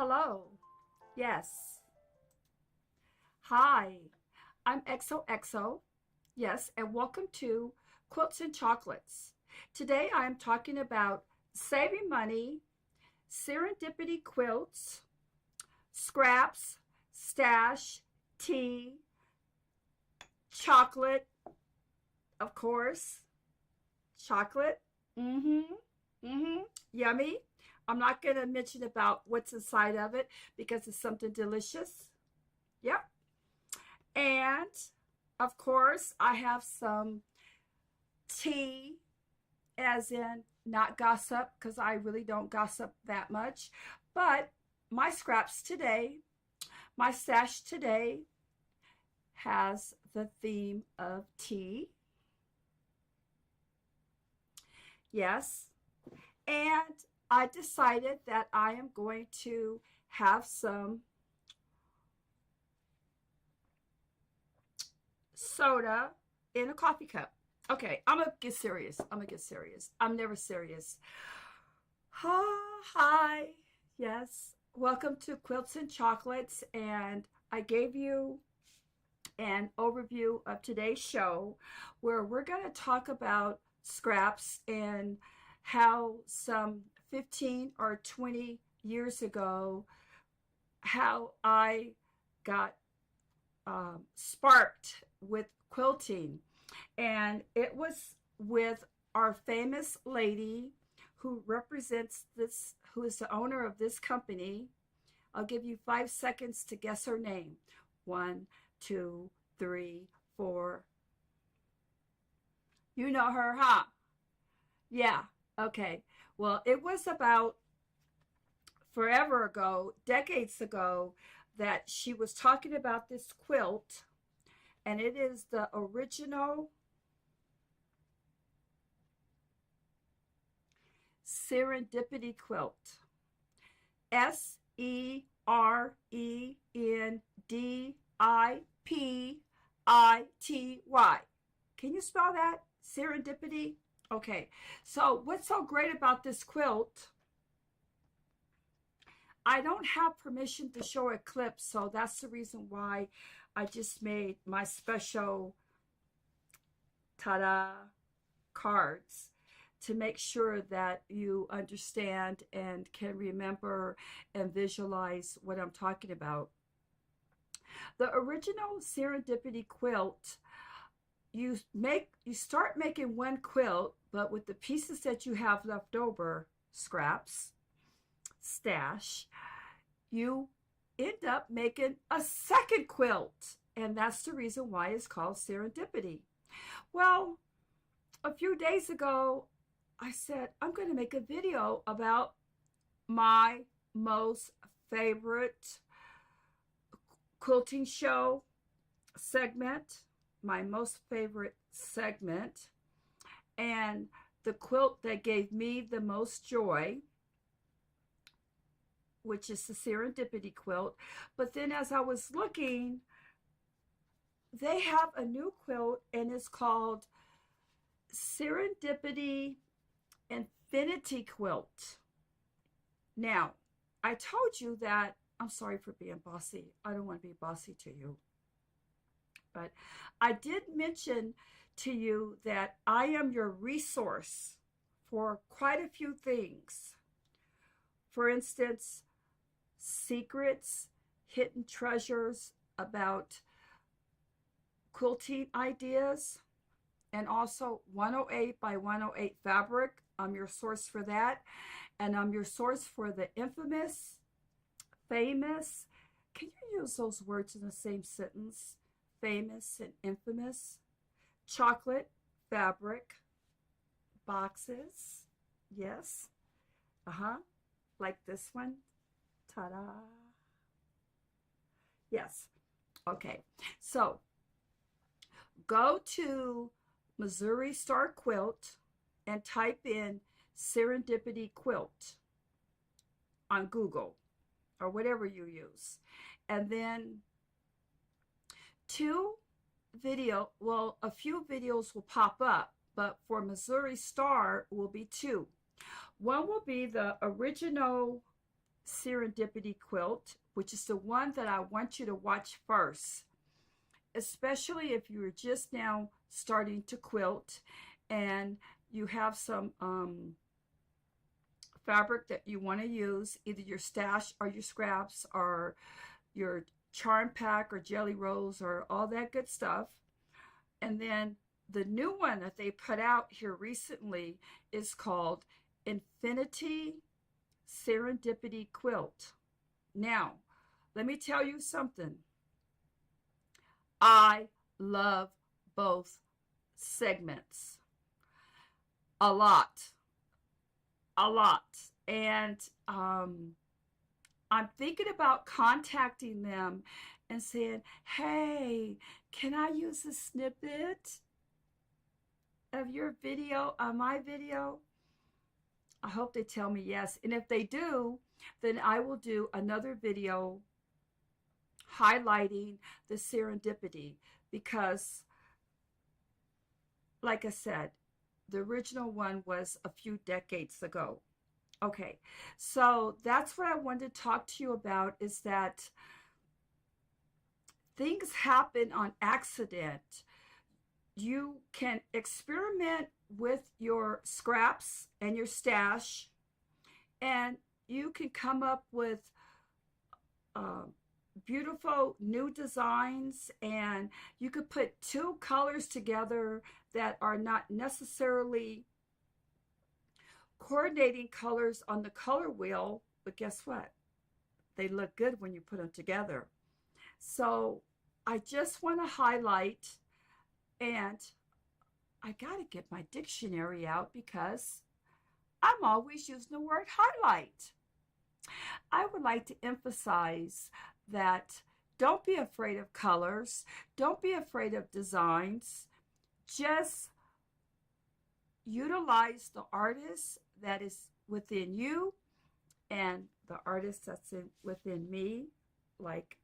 Hello. Yes. Hi. I'm XOXO. Yes, and welcome to Quilts and Chocolates. Today I am talking about saving money, serendipity quilts, scraps, stash, tea, chocolate, of course. Chocolate. Mm-hmm. Mm-hmm. Yummy. I'm not going to mention about what's inside of it because it's something delicious. Yep. And of course, I have some tea, as in not gossip, because I really don't gossip that much. But my scraps today, my stash today has the theme of tea. Yes. And I decided that I am going to have some soda in a coffee cup. Okay, I'm gonna get serious. I'm never serious. Hi. Yes. Welcome to Quilts and Chocolates. And I gave you an overview of today's show where we're going to talk about scraps and how some 15 or 20 years ago, how I got sparked with quilting. And it was with our famous lady who represents this, who is the owner of this company. I'll give you 5 seconds to guess her name. One, two, three, four. You know her, huh? Yeah. Okay. Well, it was about forever ago, decades ago, that she was talking about this quilt, and it is the original Serendipity quilt. Serendipity. Can you spell that? Serendipity? Okay. So, what's so great about this quilt? I don't have permission to show a clip, so that's the reason why I just made my special ta-da cards to make sure that you understand and can remember and visualize what I'm talking about. The original Serendipity quilt, you start making one quilt, but with the pieces that you have left over, scraps, stash, you end up making a second quilt. And that's the reason why it's called Serendipity. Well, a few days ago, I said, I'm going to make a video about my most favorite quilting show segment, my most favorite segment, and the quilt that gave me the most joy, which is the Serendipity quilt. But then as I was looking, they have a new quilt and it's called Serendipity Infinity Quilt. Now, I told you that, I'm sorry for being bossy. I don't want to be bossy to you. But I did mention to you that I am your resource for quite a few things. For instance, secrets, hidden treasures about quilting ideas, and also 108 by 108 fabric. I'm your source for that. And I'm your source for the infamous, famous. Can you use those words in the same sentence? Famous and infamous. Chocolate fabric boxes. Yes. Like this one. Ta-da. Yes. Okay. So go to Missouri Star Quilt and type in Serendipity Quilt on Google or whatever you use. And then a few videos will pop up, but for Missouri Star will be two. One will be the original Serendipity Quilt, which is the one that I want you to watch first, especially if you're just now starting to quilt and you have some fabric that you want to use, either your stash or your scraps or your charm pack or jelly rolls or all that good stuff. And then the new one that they put out here recently is called Infinity Serendipity Quilt. Now, let me tell you something. I love both segments a lot, and I'm thinking about contacting them and saying, hey, can I use a snippet of your video on my video? I hope they tell me yes. And if they do, then I will do another video highlighting the serendipity, because like I said, the original one was a few decades ago. Okay, so that's what I wanted to talk to you about, is that things happen on accident. You can experiment with your scraps and your stash, and you can come up with beautiful new designs, and you could put two colors together that are not necessarily coordinating colors on the color wheel, but guess what? They look good when you put them together. So I just want to highlight, and I got to get my dictionary out because I'm always using the word highlight. I would like to emphasize that don't be afraid of colors. Don't be afraid of designs. Just utilize the artist that is within you and the artist that's within me. Like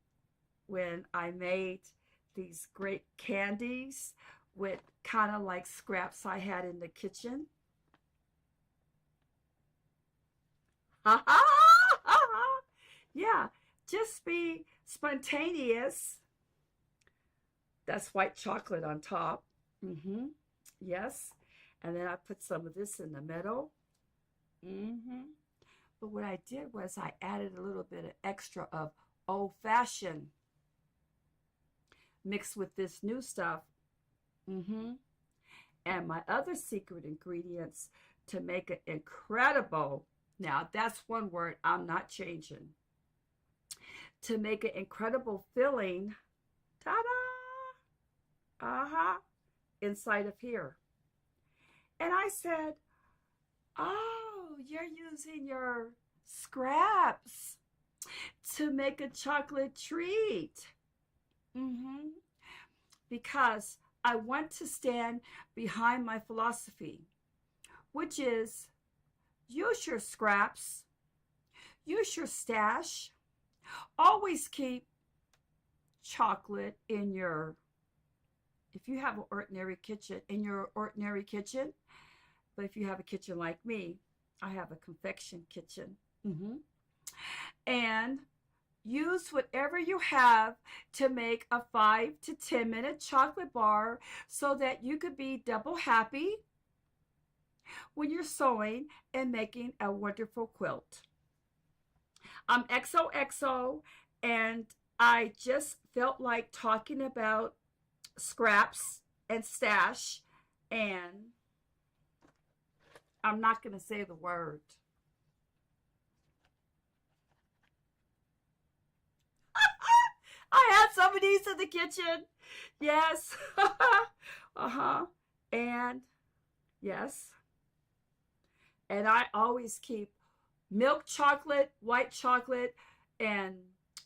when I made these great candies with kind of like scraps I had in the kitchen. Yeah, just be spontaneous. That's white chocolate on top. Yes. And then I put some of this in the middle. But what I did was I added a little bit of extra of old-fashioned mixed with this new stuff. And my other secret ingredients to make it incredible. Now, that's one word I'm not changing. To make an incredible filling, ta-da, inside of here. And I said, oh, you're using your scraps to make a chocolate treat. Because I want to stand behind my philosophy, which is use your scraps, use your stash, always keep chocolate in your, if you have an ordinary kitchen, in your ordinary kitchen. But if you have a kitchen like me, I have a confection kitchen. And use whatever you have to make a 5 to 10 minute chocolate bar so that you could be double happy when you're sewing and making a wonderful quilt. I'm XOXO, and I just felt like talking about scraps and stash, and I'm not going to say the word. I had some of these in the kitchen. Yes. And yes. And I always keep milk chocolate, white chocolate, and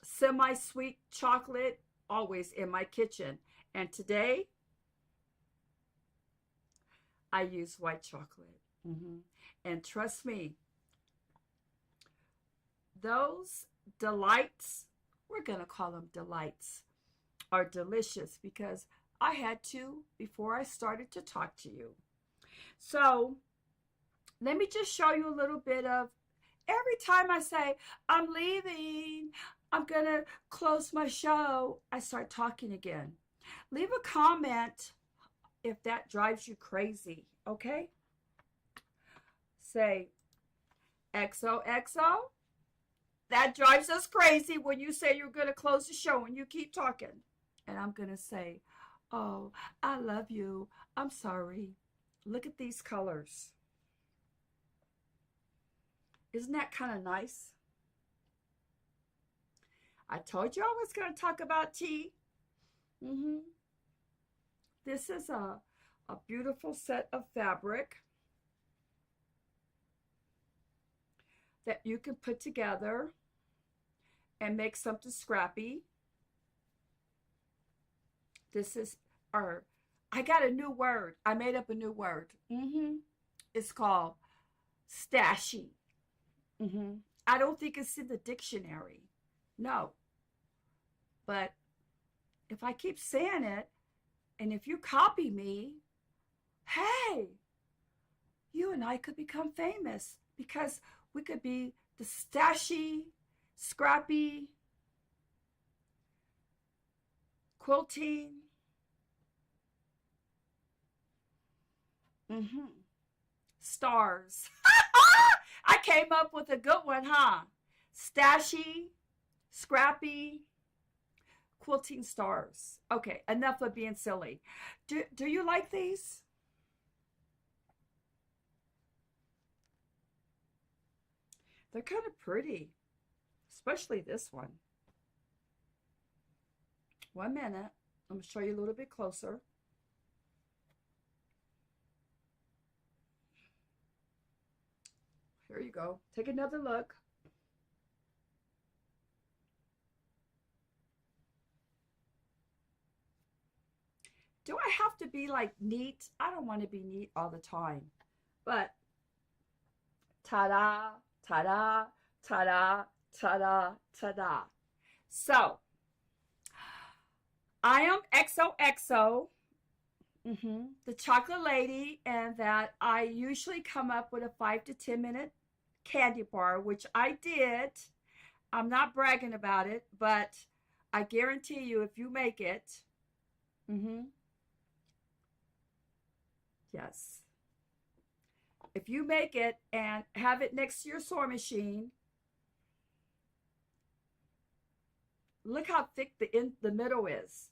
semi-sweet chocolate always in my kitchen. And today, I use white chocolate. And trust me, those delights, we're going to call them delights, are delicious because I had to before I started to talk to you. So let me just show you a little bit of, every time I say, I'm leaving, I'm going to close my show, I start talking again. Leave a comment if that drives you crazy, okay? Say, XOXO. That drives us crazy when you say you're going to close the show and you keep talking. And I'm going to say, oh, I love you. I'm sorry. Look at these colors. Isn't that kind of nice? I told you I was going to talk about tea. This is a beautiful set of fabric that you can put together and make something scrappy. This is I got a new word. I made up a new word. It's called stashy. I don't think it's in the dictionary. No. But if I keep saying it, and if you copy me, hey, you and I could become famous because we could be the stashy, scrappy, quilting. Stars. I came up with a good one, huh? Stashy, scrappy, quilting stars. Okay, enough of being silly. Do you like these? They're kind of pretty, especially this one. 1 minute. I'm going to show you a little bit closer. Here you go. Take another look. Do I have to be like neat? I don't want to be neat all the time. But ta-da, ta-da, ta-da, ta-da, ta-da. So, I am XOXO, the chocolate lady, and that I usually come up with a 5 to 10 minute candy bar, which I did. I'm not bragging about it, but I guarantee you if you make it, yes. If you make it and have it next to your sewing machine, look how thick the middle is.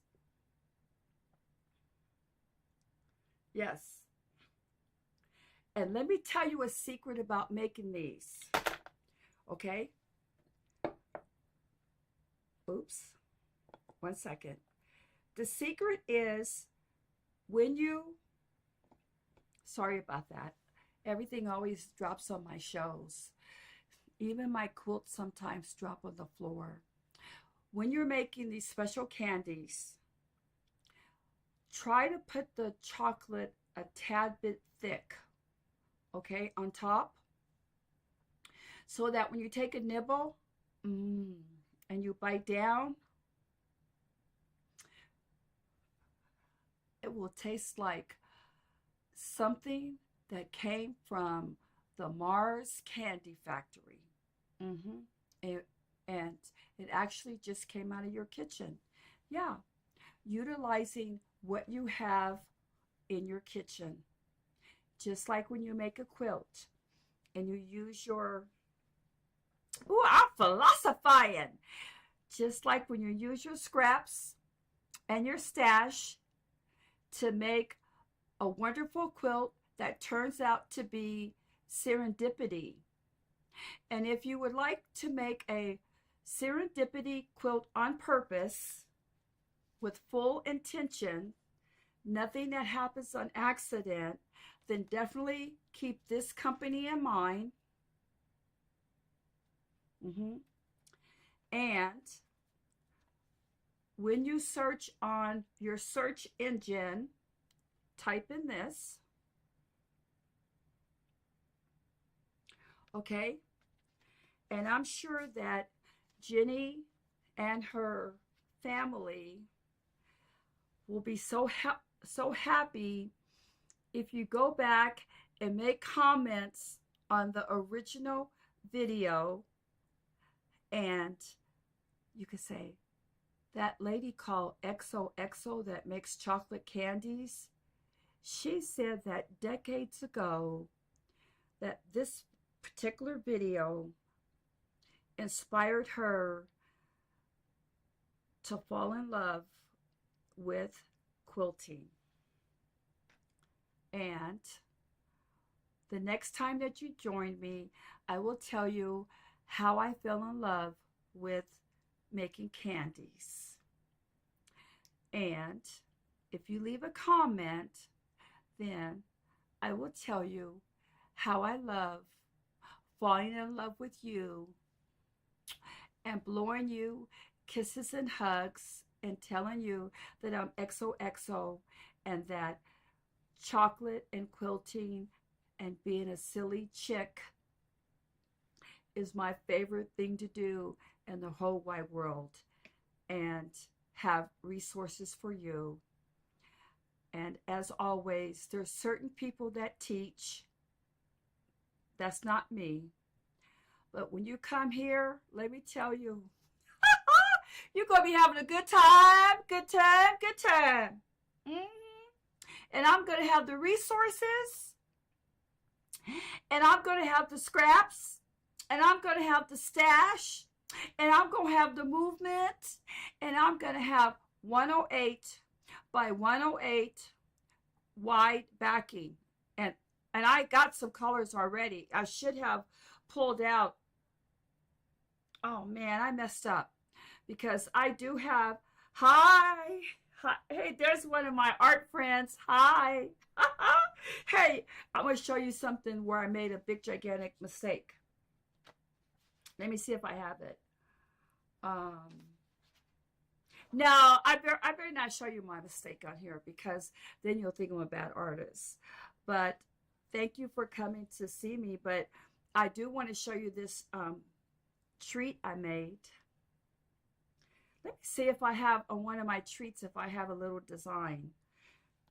Yes. And let me tell you a secret about making these. Okay? Oops. 1 second. The secret is when you, sorry about that. Everything always drops on my shows. Even my quilts sometimes drop on the floor. When you're making these special candies, try to put the chocolate a tad bit thick, okay, on top, so that when you take a nibble and you bite down, it will taste like something that came from the Mars Candy Factory. And it actually just came out of your kitchen. Yeah, utilizing what you have in your kitchen. Just like when you make a quilt and you use your, ooh, I'm philosophizing. Just like when you use your scraps and your stash to make a wonderful quilt that turns out to be serendipity. And if you would like to make a serendipity quilt on purpose with full intention, nothing that happens on accident, then definitely keep this company in mind. And when you search on your search engine, type in this. Okay? And I'm sure that Jenny and her family will be so happy if you go back and make comments on the original video, and you could say, that lady called XOXO that makes chocolate candies, she said that decades ago that this particular video inspired her to fall in love with quilting. And the next time that you join me, I will tell you how I fell in love with making candies. And if you leave a comment, then I will tell you how I love falling in love with you and blowing you kisses and hugs and telling you that I'm XOXO and that chocolate and quilting and being a silly chick is my favorite thing to do in the whole wide world, and have resources for you. And as always, there's certain people that teach. That's not me. But when you come here, let me tell you, you're going to be having a good time, good time, good time. And I'm going to have the resources, and I'm going to have the scraps, and I'm going to have the stash, and I'm going to have the movement, and I'm going to have 108 by 108 wide backing. And I got some colors already. I should have pulled out. Oh man, I messed up, because I do have, hi, hey, there's one of my art friends. Hi. Hey, I'm going to show you something where I made a big gigantic mistake. Let me see if I have it. No, I better not show you my mistake on here, because then you'll think I'm a bad artist. But thank you for coming to see me. But I do want to show you this treat I made. Let me see if I have on one of my treats, if I have a little design.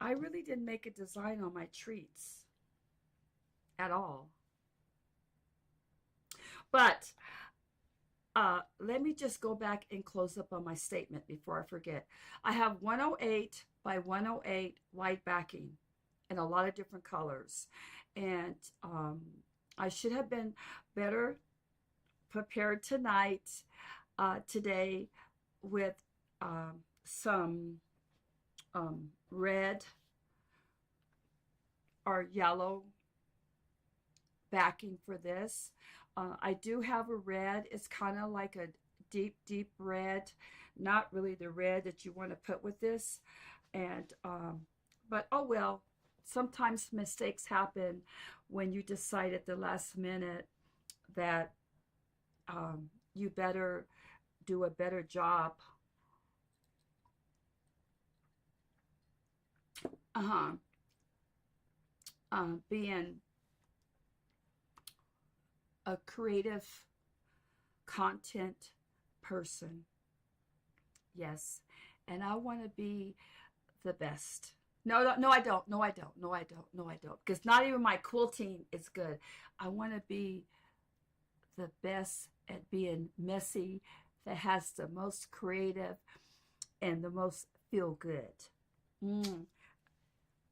I really didn't make a design on my treats at all. But let me just go back and close up on my statement before I forget. I have 108 by 108 wide backing in a lot of different colors. And I should have been better prepared today with some red or yellow backing for this. I do have a red. It's kind of like a deep, deep red. Not really the red that you want to put with this. And but oh well, sometimes mistakes happen when you decide at the last minute that you better do a better job. Being a creative content person. Yes. And I want to be the best. No, I don't. No, I don't. No, I don't. No, I don't. Because not even my quilting is good. I want to be the best at being messy, that has the most creative and the most feel good.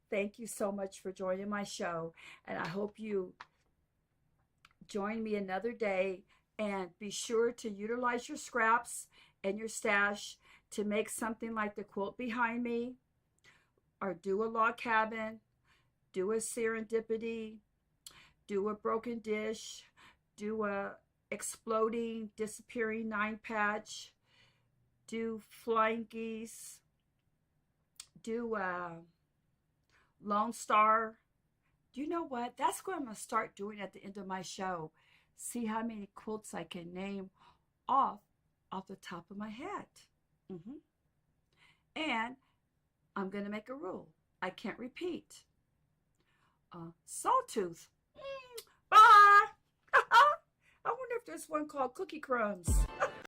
Thank you so much for joining my show. And I hope you join me another day, and be sure to utilize your scraps and your stash to make something like the quilt behind me, or do a log cabin, do a serendipity, do a broken dish, do a exploding, disappearing 9-patch, do flying geese, do a Lone Star. Do you know what? That's what I'm going to start doing at the end of my show. See how many quilts I can name off the top of my head. And I'm going to make a rule. I can't repeat. Sawtooth. Bye. I wonder if there's one called Cookie Crumbs.